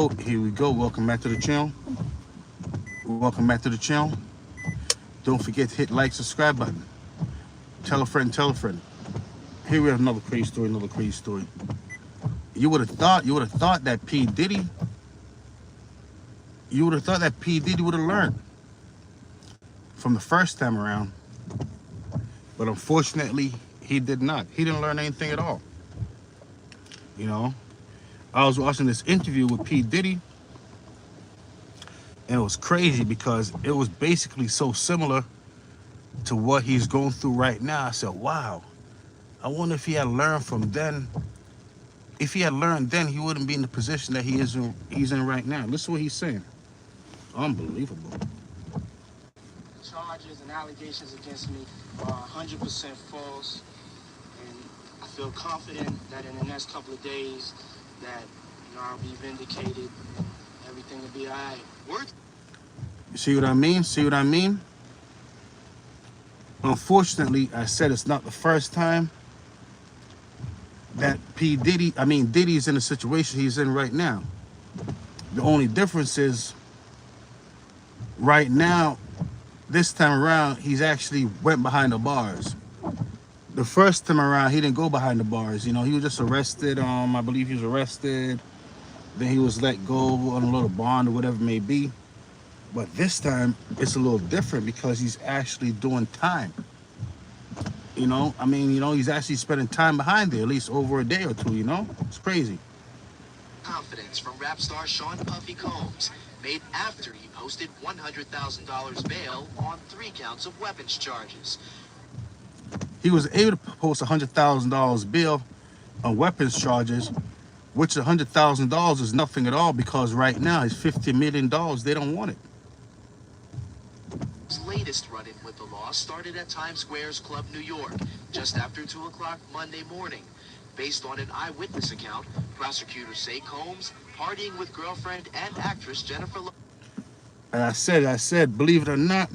Oh, here we go. Welcome back to the channel. Welcome back to the channel. Don't forget to hit like, subscribe button. Tell a friend, tell a friend. Here we have another crazy story, another crazy story. You would have thought that P. Diddy, would have learned from the first time around. But unfortunately, he did not. He didn't learn anything at all. You know, I was watching this interview with P. Diddy, and it was crazy because it was basically so similar to what he's going through right now. I said, wow, I wonder if he had learned from then. If he had learned then, he wouldn't be in the position that he's in right now. Listen to what he's saying. Unbelievable. Charges and allegations against me are 100% false, and I feel confident that in the next couple of days that I'll be vindicated and everything will be all right. Words. You see what I mean? See what I mean? Unfortunately, I said it's not the first time that Diddy's in the situation he's in right now. The only difference is right now, this time around, he's actually went behind the bars. The first time around, he didn't go behind the bars. You know, he was just arrested. I believe he was arrested. Then he was let go on a little bond or whatever it may be. But this time, it's a little different because he's actually doing time. You know, he's actually spending time behind there, at least over a day or two, you know? It's crazy. Confidence from rap star Sean Puffy Combs made after he posted $100,000 bail on 3 counts of weapons charges. He was able to post $100,000 bail on weapons charges, which $100,000 is nothing at all because right now it's $50 million. They don't want it. His latest run-in with the law started at Times Square's Club New York, just after 2 o'clock Monday morning. Based on an eyewitness account, prosecutors say Combs partying with girlfriend and actress Jennifer Lopez. And I said, believe it or not,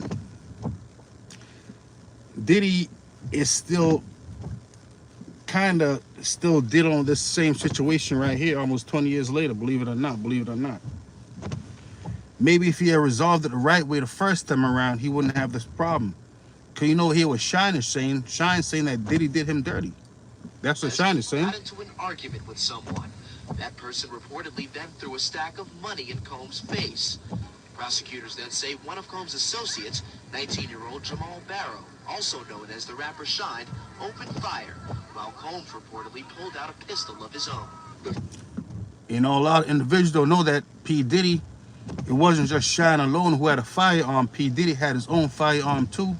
Diddy is still dealing with this same situation right here almost 20 years later, believe it or not. Maybe if he had resolved it the right way the first time around, he wouldn't have this problem. Because you know here what Shine is saying? Shine's saying that Diddy did him dirty. That's what Shine is saying. Got into an argument with someone. That person reportedly then threw a stack of money in Combs' face. Prosecutors then say one of Combs' associates, 19-year-old Jamal Barrow, also known as the rapper Shine, opened fire, while Combs reportedly pulled out a pistol of his own. You know, a lot of individuals don't know that P. Diddy, it wasn't just Shine alone who had a firearm. P. Diddy had his own firearm too.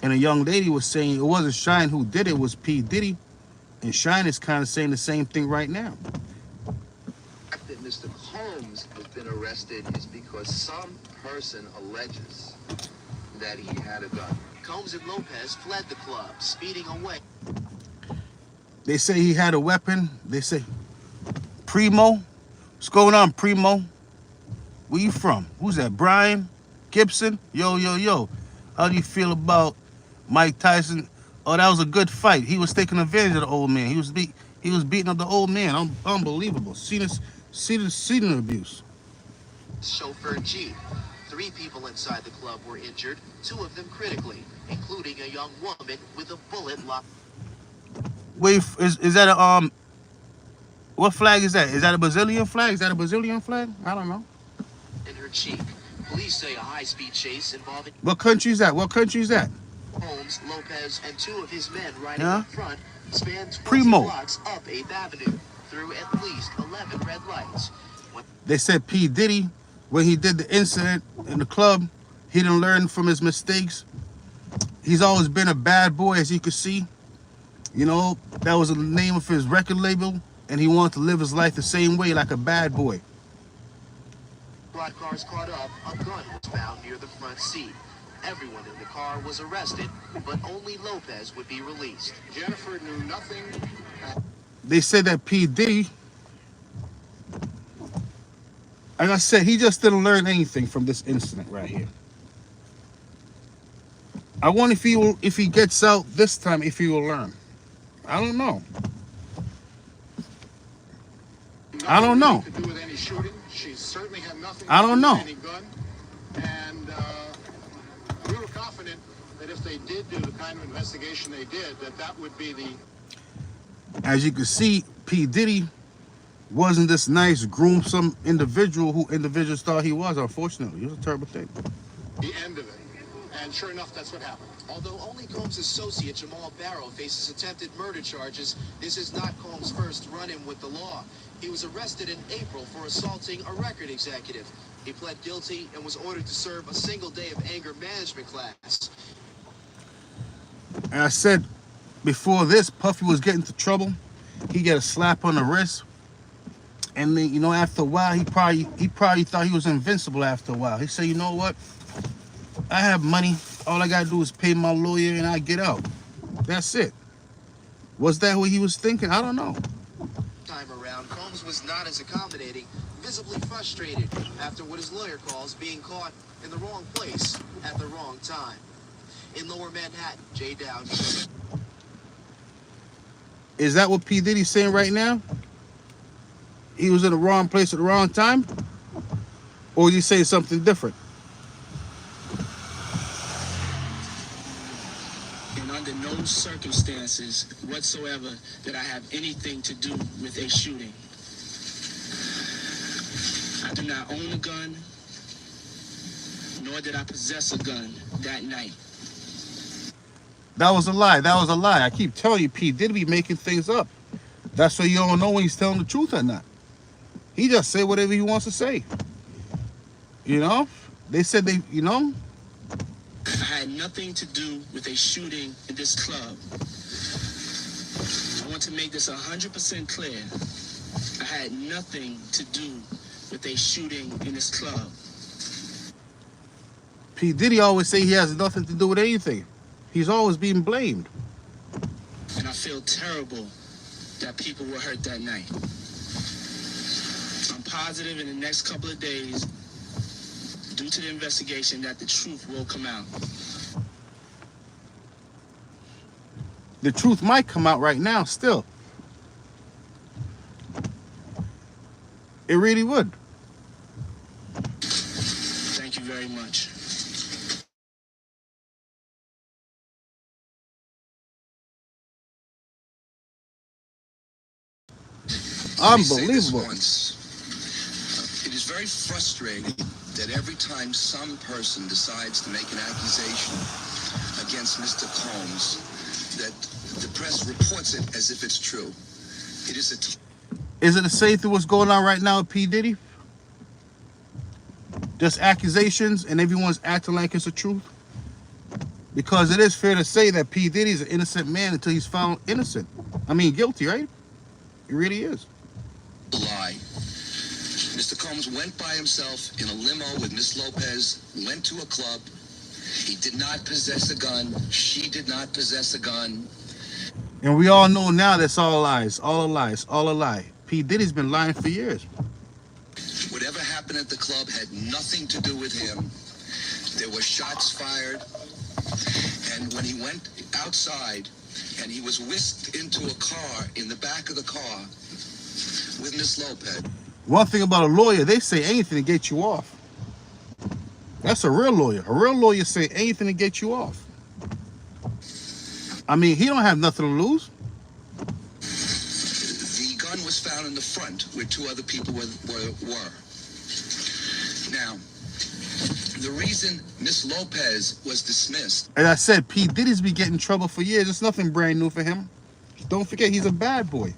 And a young lady was saying it wasn't Shine who did it, it was P. Diddy. And Shine is kind of saying the same thing right now. The fact that Mr. Combs has been arrested is because some person alleges that he had a gun. Combs and Lopez fled the club, speeding away. They say he had a weapon. They say, Primo? What's going on, Primo? Where you from? Who's that, Brian? Gibson? Yo. How do you feel about Mike Tyson? Oh, that was a good fight. He was taking advantage of the old man. He was beating up the old man. Unbelievable. See the abuse. Chauffeur Jeep. 3 people inside the club were injured, 2 of them critically, including a young woman with a bullet locked. Wait, is that a what flag is that? Is that a Brazilian flag? I don't know. In her cheek. Police say a high-speed chase involving What country is that? Combs, Lopez, and 2 of his men riding up front spanned 20 Primo. blocks up 8th Avenue through at least 11 red lights. They said P. Diddy, when he did the incident in the club, he didn't learn from his mistakes. He's always been a bad boy, as you can see. You know, that was the name of his record label, and he wanted to live his life the same way, like a bad boy. Squad cars caught up, a gun was found near the front seat. Everyone in the car was arrested, but only Lopez would be released. Jennifer knew nothing. They said that P. Diddy, like I said, he just didn't learn anything from this incident right here. I wonder if he gets out this time, if he will learn. I don't know. shooting. She certainly had nothing I to don't do know. with any gun. And we were confident that if they did do the kind of investigation they did, that would be the... As you can see, P. Diddy wasn't this nice, groomsome individual who individuals thought he was, unfortunately. It was a terrible thing. the end of it. And sure enough, that's what happened. Although only Combs' associate Jamal Barrow faces attempted murder charges, this is not Combs' first run-in with the law. He was arrested in April for assaulting a record executive. He pled guilty and was ordered to serve a single day of anger management class. And I said before this, Puffy was getting into trouble. He got a slap on the wrist. And then, you know, after a while, he probably thought he was invincible after a while. He said, you know what? I have money. All I got to do is pay my lawyer and I get out. That's it. Was that what he was thinking? I don't know. Time around, Combs was not as accommodating, visibly frustrated after what his lawyer calls being caught in the wrong place at the wrong time. In Lower Manhattan, Jay Dowd. Is that what P. Diddy's saying right now? He was in the wrong place at the wrong time? Or is he saying something different? And under no circumstances whatsoever did I have anything to do with a shooting. I do not own a gun, nor did I possess a gun that night. That was a lie. That was a lie. I keep telling you, P. Diddy be making things up. That's why you don't know when he's telling the truth or not. He just say whatever he wants to say. You know? They said they, you know? I had nothing to do with a shooting in this club. I want to make this 100% clear. I had nothing to do with a shooting in this club. P. Diddy always say he has nothing to do with anything. He's always being blamed. And I feel terrible that people were hurt that night. I'm positive in the next couple of days, due to the investigation, that the truth will come out. The truth might come out right now still. It really would. Thank you very much. Unbelievable. It is very frustrating that every time some person decides to make an accusation against Mr. Combs, that the press reports it as if it's true. It is Is it the same thing what's going on right now with P. Diddy? Just accusations and everyone's acting like it's the truth? Because it is fair to say that P. Diddy is an innocent man until he's found innocent. I mean, guilty, right? It really is. a lie. Mr. Combs went by himself in a limo with Miss Lopez, went to a club. He did not possess a gun. She did not possess a gun. And we all know now that's all lies, all a lie, all a lie. P. Diddy's been lying for years. Whatever happened at the club had nothing to do with him. There were shots fired. And when he went outside and he was whisked into a car in the back of the car with Miss Lopez. One thing about a lawyer, they say anything to get you off. That's a real lawyer. A real lawyer say anything to get you off. I mean, he don't have nothing to lose. The gun was found in the front where two other people were. Now, the reason Miss Lopez was dismissed. As I said, P. Diddy's been getting in trouble for years. It's nothing brand new for him. Don't forget, he's a bad boy.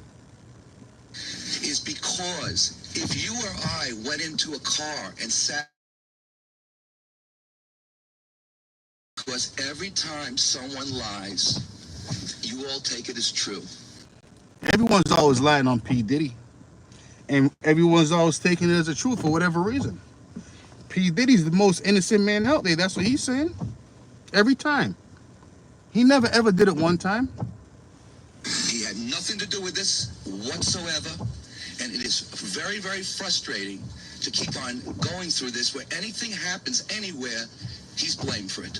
Is because if you or I went into a car and sat, because every time someone lies, you all take it as true. Everyone's always lying on P. Diddy. And everyone's always taking it as a truth for whatever reason. P. Diddy's the most innocent man out there. That's what he's saying. Every time. He never ever did it one time. He had nothing to do with this whatsoever. And it is very, very frustrating to keep on going through this where anything happens anywhere, he's blamed for it.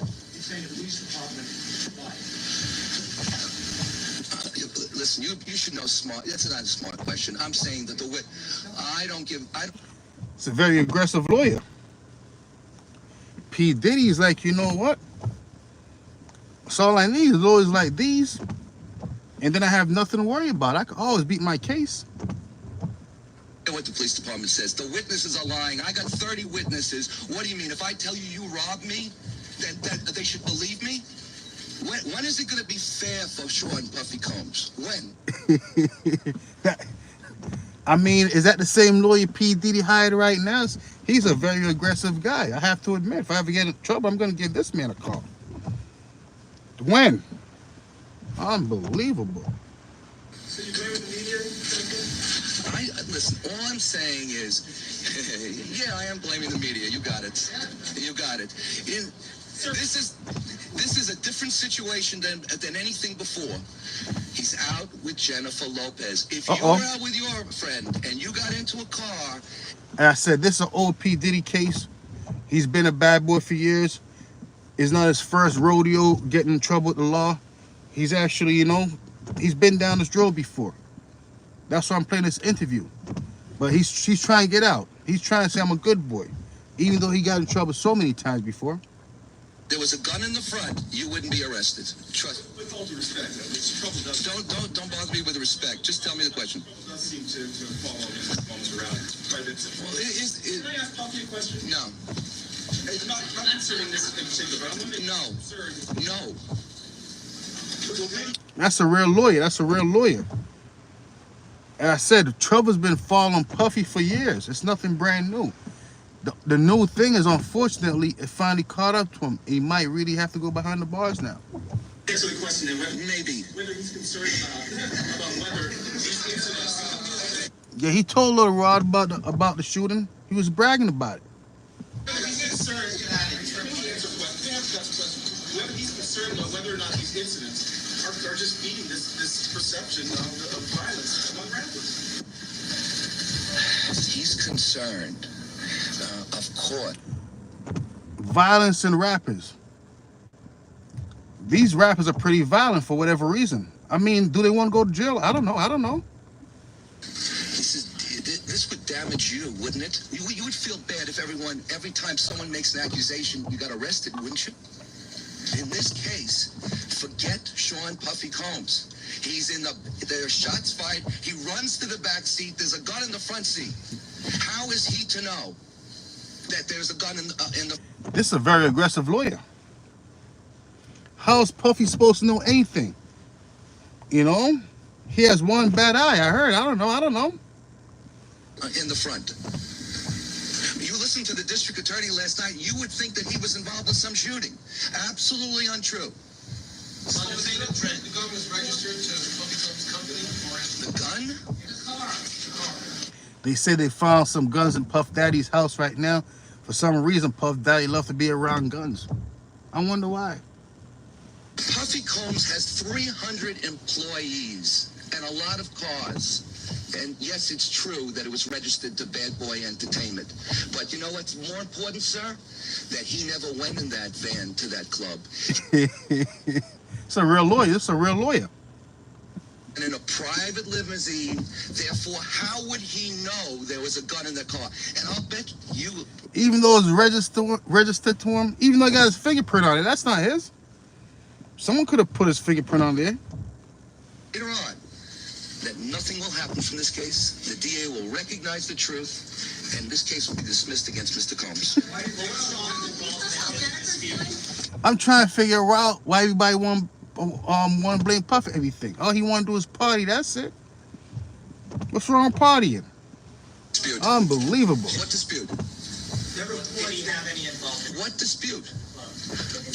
Listen, you should know smart. That's not a smart question. I'm saying that I don't give. It's a very aggressive lawyer. P. Diddy's like, you know what? That's all I need is lawyers like these, and then I have nothing to worry about. I can always beat my case. What the police department says. The witnesses are lying. I got 30 witnesses. What do you mean? If I tell you you robbed me, that they should believe me? When is it going to be fair for Sean Puffy Combs? When? I mean, is that the same lawyer P. Diddy hired right now? He's a very aggressive guy. I have to admit, if I ever get in trouble, I'm going to give this man a call. When? Unbelievable. So you agree with the media? Listen, all I'm saying is, yeah, I am blaming the media. You got it. You got it. This is a different situation than anything before. He's out with Jennifer Lopez. If you were out with your friend and you got into a car, and I said, this is an old P. Diddy case. He's been a bad boy for years. It's not his first rodeo getting in trouble with the law. He's actually, you know, he's been down this road before. That's why I'm playing this interview. But he's trying to get out. He's trying to say I'm a good boy, even though he got in trouble so many times before. there was a gun in the front, you wouldn't be arrested. Trust. With all due respect, trouble Don't bother me with respect. Just tell me the question. does seem to follow moments around private. Well, Can I ask Puffy a question? No. I'm not concerning this in particular, but I'm going to make No. That's a real lawyer. That's a real lawyer. And I said, the trouble's been following Puffy for years. It's nothing brand new. The new thing is, unfortunately, it finally caught up to him. He might really have to go behind the bars now. Answer the question then, Maybe. whether he's concerned about whether these incidents. Yeah, he told Lil Rod about the shooting. He was bragging about it. Whether he's concerned, whether he's concerned about whether or not these incidents are just feeding this perception of violence among rappers. He's concerned, of course. Violence in rappers. These rappers are pretty violent for whatever reason. I mean, do they want to go to jail? I don't know. This would damage you, wouldn't it? You would feel bad if every time someone makes an accusation, you got arrested, wouldn't you? In this case, forget Sean Puffy Combs. There are shots fired. He runs to the back seat. There's a gun in the front seat. How is he to know that there's a gun in the? This is a very aggressive lawyer. How is Puffy supposed to know anything? You know, he has one bad eye. I heard. I don't know. In the front. You listened to the district attorney last night. You would think that he was involved in some shooting. Absolutely untrue. So you're saying that the gun was registered to Puffy Combs' company? The gun? The car. They say they found some guns in Puff Daddy's house right now. For some reason, Puff Daddy loves to be around guns. I wonder why. Puffy Combs has 300 employees and a lot of cars. And yes, it's true that it was registered to Bad Boy Entertainment. But you know what's more important, sir? That he never went in that van to that club. It's a real lawyer. It's a real lawyer. And in a private limousine, therefore, how would he know there was a gun in the car? And I'll bet you... Even though it's registered to him, even though he got his fingerprint on it, that's not his. Someone could have put his fingerprint on there. Later on, that nothing will happen from this case. The DA will recognize the truth, and this case will be dismissed against Mr. Combs. I'm trying to figure out why everybody want to blame Puff for everything. All he want to do is party. That's it. What's wrong with partying? Dispute. Unbelievable. What dispute? Never did he have any involvement? What dispute?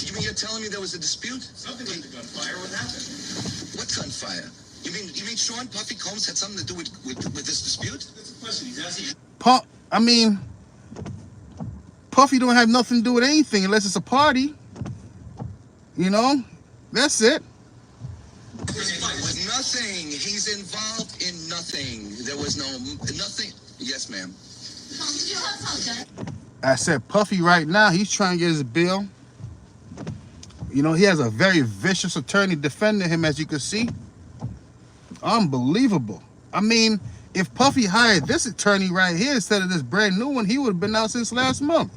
You mean you're telling me there was a dispute? Something like the gunfire. What happened? What gunfire? You mean Sean Puffy Combs had something to do with this dispute? That's a question. He's asking. Puffy don't have nothing to do with anything unless it's a party. You know? That's it. Nothing. He's involved in nothing. There was nothing. Yes, ma'am. I said Puffy right now, he's trying to get his bill. You know, he has a very vicious attorney defending him, as you can see. Unbelievable. I mean, If Puffy hired this attorney right here instead of this brand new one, he would have been out since last month.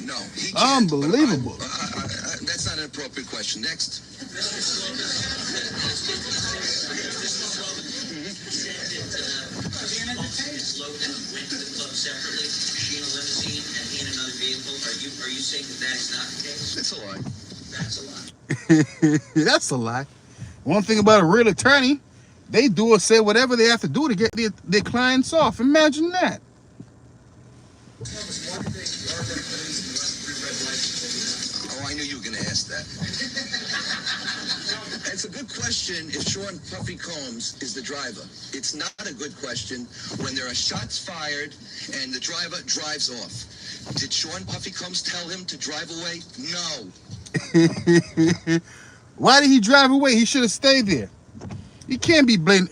No, he can't. Unbelievable. That's not an appropriate question. Next. Went to the club separately, she in a limousine and he in another vehicle. Are you saying that that's not the case? It's a lie. That's a lie. That's a lie. One thing about a real attorney, they do or say whatever they have to do to get their clients off. Imagine that. Oh, I knew you were going to ask that. It's a good question if Sean Puffy Combs is the driver. It's not a good question when there are shots fired and the driver drives off. Did Sean Puffy Combs tell him to drive away? No. Why did he drive away? He should have stayed there. You can't blame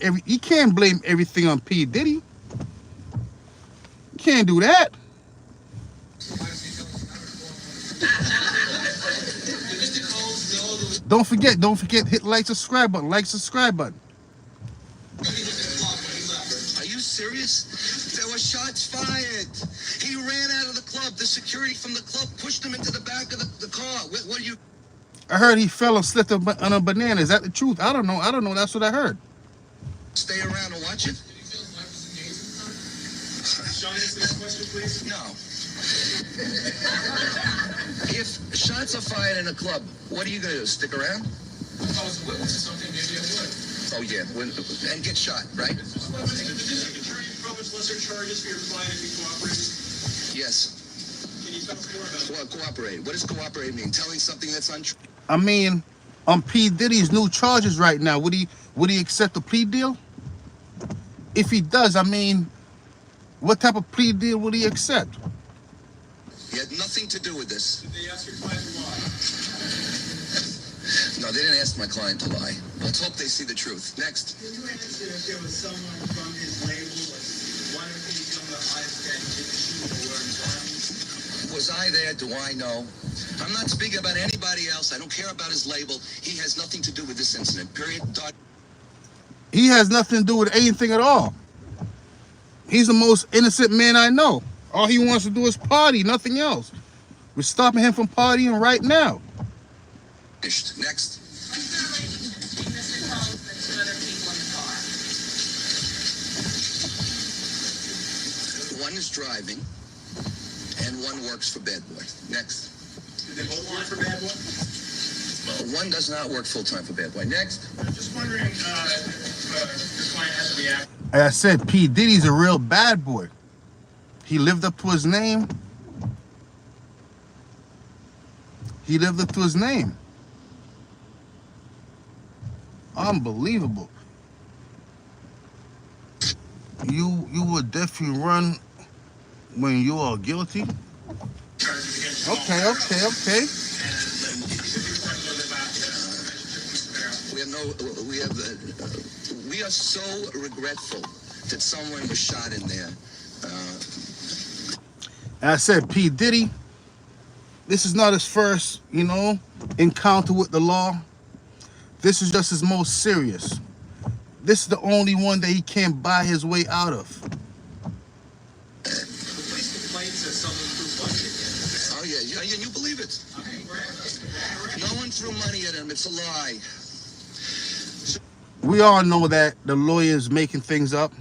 everything on P. Diddy. You can't do that. Don't forget, hit like, subscribe button. Like, subscribe button. Are you serious? There were shots fired. He ran out of the club. The security from the club pushed him into the back of the car. What are you... I heard he fell and slipped on a banana. Is that the truth? I don't know. That's what I heard. Stay around and watch it? Sean, answer this question, please. No. If shots are fired in a club, what are you going to do? Stick around? If I was a witness or something, maybe I would. Oh, yeah. And get shot, right? Did the district attorney publish lesser charges for your client if he cooperated? Yes. Can you tell us more about Well, cooperate. What does cooperate mean? Telling something that's untrue? I mean, on P. Diddy's new charges right now, would he accept a plea deal? If he does, I mean, what type of plea deal would he accept? He had nothing to do with this. Did they ask your client why? No, they didn't ask my client to lie. Let's hope they see the truth. Next. Can you answer if there was someone from his label, like one of these younger artists that did the shoot or were involved? Was I there? Do I know? I'm not speaking about anybody else. I don't care about his label. He has nothing to do with this incident. Period. He has nothing to do with anything at all. He's the most innocent man I know. All he wants to do is party, nothing else. We're stopping him from partying right now. Next. One is driving, and one works for Bad Boy. Next. Did they both work for Bad Boy? One does not work full-time for Bad Boy. Next. Just wondering if your client has to react. Like I said, P. Diddy's a real bad boy. He lived up to his name. Unbelievable. You would definitely run when you are guilty. Okay. We are so regretful that someone was shot in there. And I said, P. Diddy, this is not his first, encounter with the law. This is just his most serious. This is the only one that he can't buy his way out of. The police complaint says someone threw money at him. Oh, yeah, you believe it. No one threw money at him. It's a lie. We all know that the lawyer's making things up.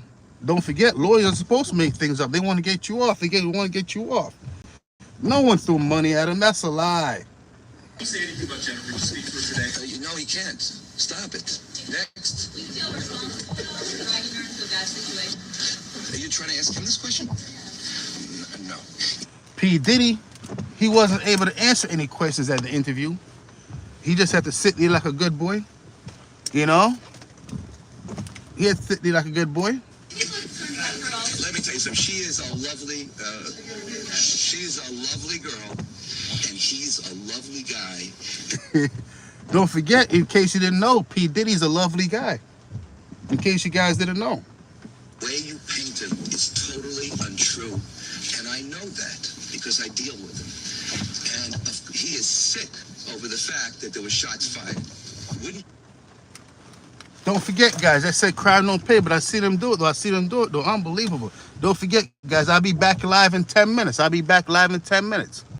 Don't forget, lawyers are supposed to make things up. They want to get you off. They want to get you off. No one threw money at him. That's a lie. Can you say anything about Jennifer speak for today? No, he can't. Stop it. Next. We feel responsible for driving her into a bad situation. Are you trying to ask him this question? No. P. Diddy, he wasn't able to answer any questions at the interview. He just had to sit there like a good boy. He had to sit there like a good boy. Let me tell you something. She is a lovely girl, and he's a lovely guy. Don't forget, in case you didn't know, P. Diddy's a lovely guy. In case you guys didn't know. The way you paint him is totally untrue, and I know that because I deal with him. And he is sick over the fact that there were shots fired. Don't forget, guys. I said crime don't pay, but I see them do it, though. Unbelievable. Don't forget, guys. I'll be back live in 10 minutes.